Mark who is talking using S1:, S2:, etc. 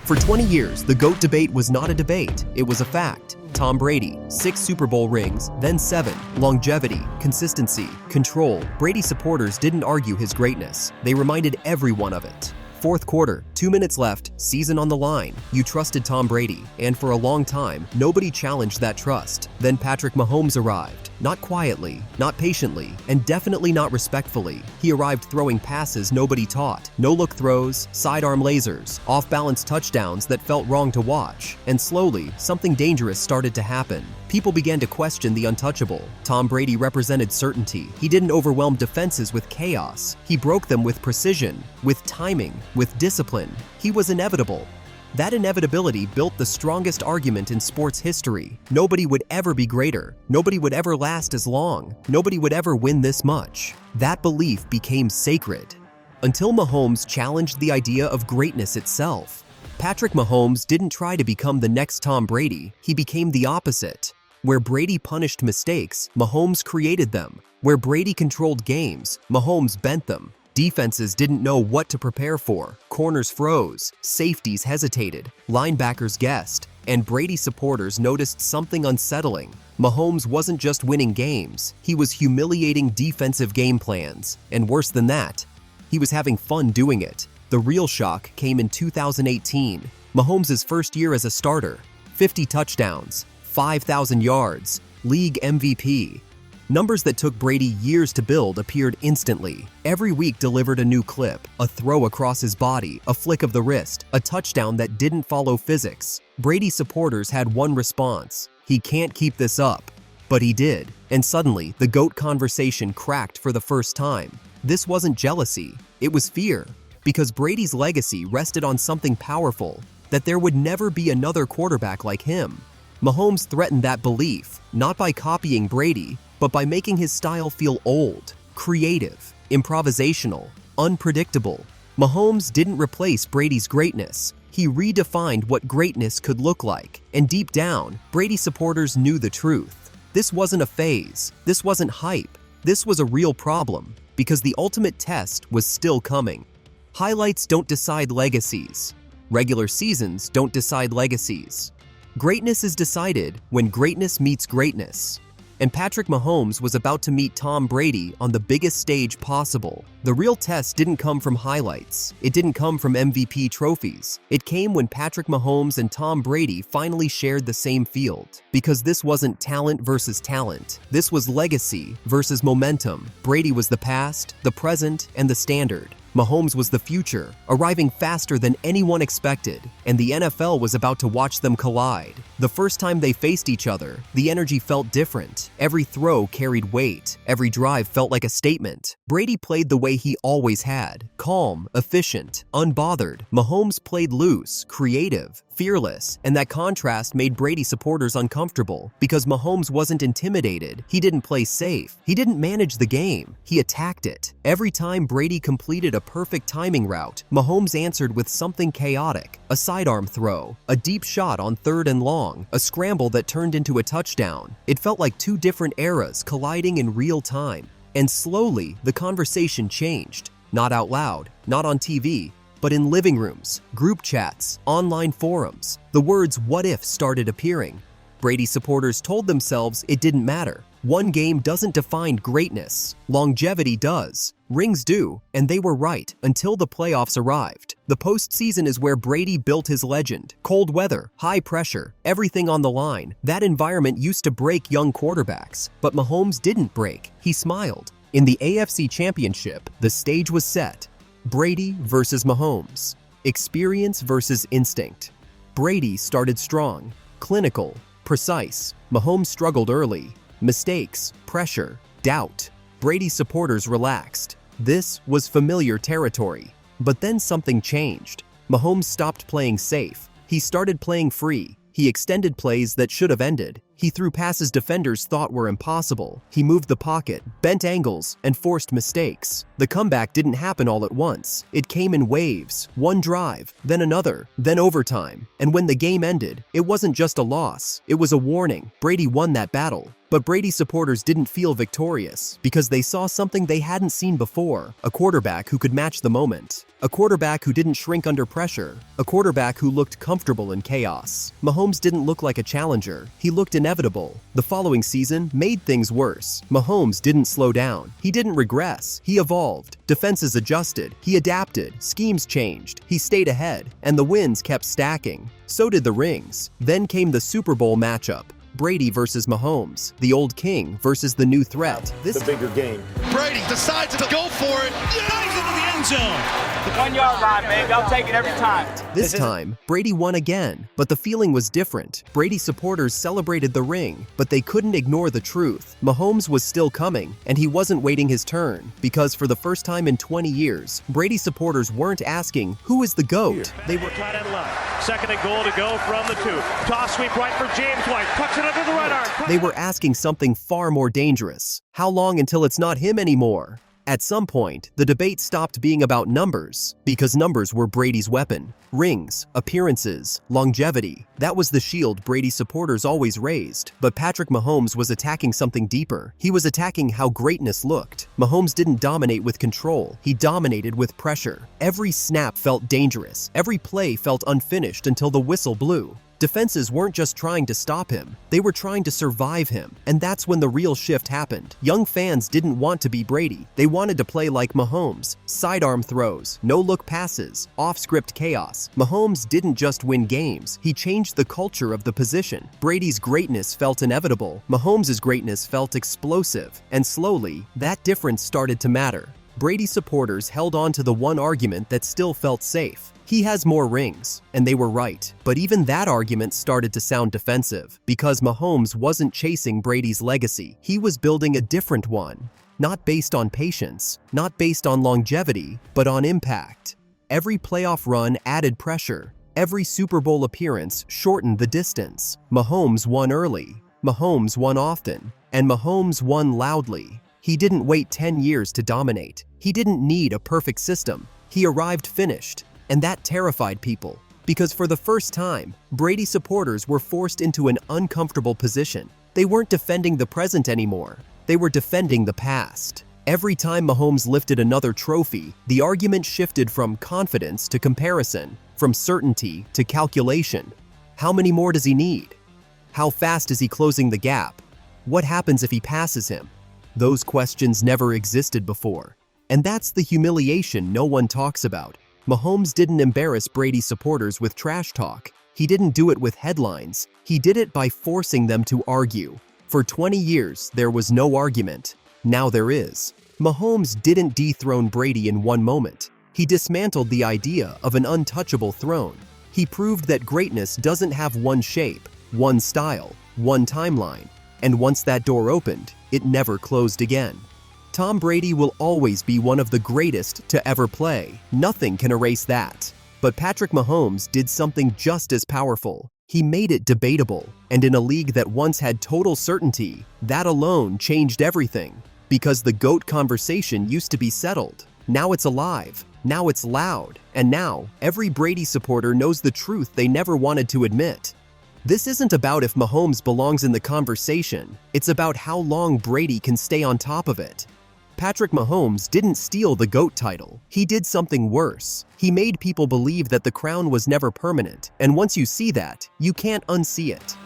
S1: For 20 years, the GOAT debate was not a debate, it was a fact. Tom Brady, 6 Super Bowl rings, then 7. Longevity, consistency, control. Brady supporters didn't argue his greatness. They reminded everyone of it. Fourth quarter, 2 minutes left, season on the line. You trusted Tom Brady, and for a long time, nobody challenged that trust. Then Patrick Mahomes arrived. Not quietly, not patiently, and definitely not respectfully. He arrived throwing passes nobody taught. No-look throws, sidearm lasers, off-balance touchdowns that felt wrong to watch. And slowly, something dangerous started to happen. People began to question the untouchable. Tom Brady represented certainty. He didn't overwhelm defenses with chaos. He broke them with precision, with timing, with discipline. He was inevitable. That inevitability built the strongest argument in sports history. Nobody would ever be greater. Nobody would ever last as long. Nobody would ever win this much. That belief became sacred. Until Mahomes challenged the idea of greatness itself. Patrick Mahomes didn't try to become the next Tom Brady. He became the opposite. Where Brady punished mistakes, Mahomes created them. Where Brady controlled games, Mahomes bent them. Defenses didn't know what to prepare for. Corners froze, safeties hesitated, linebackers guessed, and Brady supporters noticed something unsettling. Mahomes wasn't just winning games, he was humiliating defensive game plans. And worse than that, he was having fun doing it. The real shock came in 2018. Mahomes' first year as a starter. 50 touchdowns, 5,000 yards, league MVP. Numbers that took Brady years to build appeared instantly. Every week delivered a new clip, a throw across his body, a flick of the wrist, a touchdown that didn't follow physics. Brady supporters had one response: he can't keep this up. But he did, and suddenly the GOAT conversation cracked for the first time. This wasn't jealousy, it was fear, because Brady's legacy rested on something powerful, that there would never be another quarterback like him. Mahomes threatened that belief, not by copying Brady, but by making his style feel old, creative, improvisational, unpredictable. Mahomes didn't replace Brady's greatness. He redefined what greatness could look like. And deep down, Brady supporters knew the truth. This wasn't a phase. This wasn't hype. This was a real problem, because the ultimate test was still coming. Highlights don't decide legacies. Regular seasons don't decide legacies. Greatness is decided when greatness meets greatness. And Patrick Mahomes was about to meet Tom Brady on the biggest stage possible. The real test didn't come from highlights. It didn't come from MVP trophies. It came when Patrick Mahomes and Tom Brady finally shared the same field. Because this wasn't talent versus talent. This was legacy versus momentum. Brady was the past, the present, and the standard. Mahomes was the future, arriving faster than anyone expected, and the NFL was about to watch them collide. The first time they faced each other, the energy felt different. Every throw carried weight. Every drive felt like a statement. Brady played the way he always had, calm, efficient, unbothered. Mahomes played loose, creative, fearless, and that contrast made Brady supporters uncomfortable because Mahomes wasn't intimidated. He didn't play safe. He didn't manage the game. He attacked it. Every time Brady completed a perfect timing route, Mahomes answered with something chaotic: a sidearm throw, a deep shot on 3rd and long, a scramble that turned into a touchdown. It felt like two different eras colliding in real time. And slowly, the conversation changed. Not out loud, not on TV, but in living rooms, group chats, online forums. The words "what if" started appearing. Brady supporters told themselves it didn't matter. One game doesn't define greatness. Longevity does. Rings do, and they were right until the playoffs arrived. The postseason is where Brady built his legend. Cold weather, high pressure, everything on the line. That environment used to break young quarterbacks, but Mahomes didn't break. He smiled. In the AFC Championship, the stage was set. Brady versus Mahomes. Experience versus instinct. Brady started strong, clinical, precise. Mahomes struggled early. Mistakes, pressure, doubt. Brady's supporters relaxed. This was familiar territory. But then something changed. Mahomes stopped playing safe. He started playing free. He extended plays that should have ended. He threw passes defenders thought were impossible. He moved the pocket, bent angles, and forced mistakes. The comeback didn't happen all at once. It came in waves, one drive, then another, then overtime. And when the game ended, it wasn't just a loss. It was a warning. Brady won that battle. But Brady supporters didn't feel victorious because they saw something they hadn't seen before: a quarterback who could match the moment, a quarterback who didn't shrink under pressure, a quarterback who looked comfortable in chaos. Mahomes didn't look like a challenger. He looked inevitable. The following season made things worse. Mahomes didn't slow down. He didn't regress. He evolved. Defenses adjusted. He adapted. Schemes changed. He stayed ahead. And the wins kept stacking. So did the rings. Then came the Super Bowl matchup. Brady versus Mahomes, the old king versus the new threat.
S2: The bigger game.
S3: Brady decides to go for it. Dives into the end zone.
S4: The 1 yard line, baby. I'll take it every time.
S1: This time, Brady won again, but the feeling was different. Brady supporters celebrated the ring, but they couldn't ignore the truth. Mahomes was still coming, and he wasn't waiting his turn, because for the first time in 20 years, Brady supporters weren't asking, who is the GOAT?
S5: They were flat and left. Second and goal to go from the 2. Toss sweep right for James White. Tucks it under the right arm.
S1: They were asking something far more dangerous. How long until it's not him anymore? At some point, the debate stopped being about numbers, because numbers were Brady's weapon. Rings, appearances, longevity. That was the shield Brady supporters always raised. But Patrick Mahomes was attacking something deeper. He was attacking how greatness looked. Mahomes didn't dominate with control. He dominated with pressure. Every snap felt dangerous. Every play felt unfinished until the whistle blew. Defenses weren't just trying to stop him, they were trying to survive him, and that's when the real shift happened. Young fans didn't want to be Brady. They wanted to play like Mahomes. Sidearm throws, no-look passes, off-script chaos. Mahomes didn't just win games, he changed the culture of the position. Brady's greatness felt inevitable, Mahomes' greatness felt explosive, and slowly, that difference started to matter. Brady supporters held on to the one argument that still felt safe. He has more rings, and they were right. But even that argument started to sound defensive, because Mahomes wasn't chasing Brady's legacy. He was building a different one, not based on patience, not based on longevity, but on impact. Every playoff run added pressure. Every Super Bowl appearance shortened the distance. Mahomes won early, Mahomes won often, and Mahomes won loudly. He didn't wait 10 years to dominate. He didn't need a perfect system. He arrived finished. And that terrified people, because for the first time, Brady supporters were forced into an uncomfortable position. They weren't defending the present anymore. They were defending the past. Every time Mahomes lifted another trophy, the argument shifted from confidence to comparison, from certainty to calculation. How many more does he need? How fast is he closing the gap? What happens if he passes him? Those questions never existed before. And that's the humiliation no one talks about. Mahomes didn't embarrass Brady supporters with trash talk. He didn't do it with headlines. He did it by forcing them to argue. For 20 years, there was no argument. Now there is. Mahomes didn't dethrone Brady in one moment. He dismantled the idea of an untouchable throne. He proved that greatness doesn't have one shape, one style, one timeline. And once that door opened, it never closed again. Tom Brady will always be one of the greatest to ever play. Nothing can erase that. But Patrick Mahomes did something just as powerful. He made it debatable. And in a league that once had total certainty, that alone changed everything. Because the GOAT conversation used to be settled. Now it's alive. Now it's loud. And now, every Brady supporter knows the truth they never wanted to admit. This isn't about if Mahomes belongs in the conversation. It's about how long Brady can stay on top of it. Patrick Mahomes didn't steal the GOAT title. He did something worse. He made people believe that the crown was never permanent, and once you see that, you can't unsee it.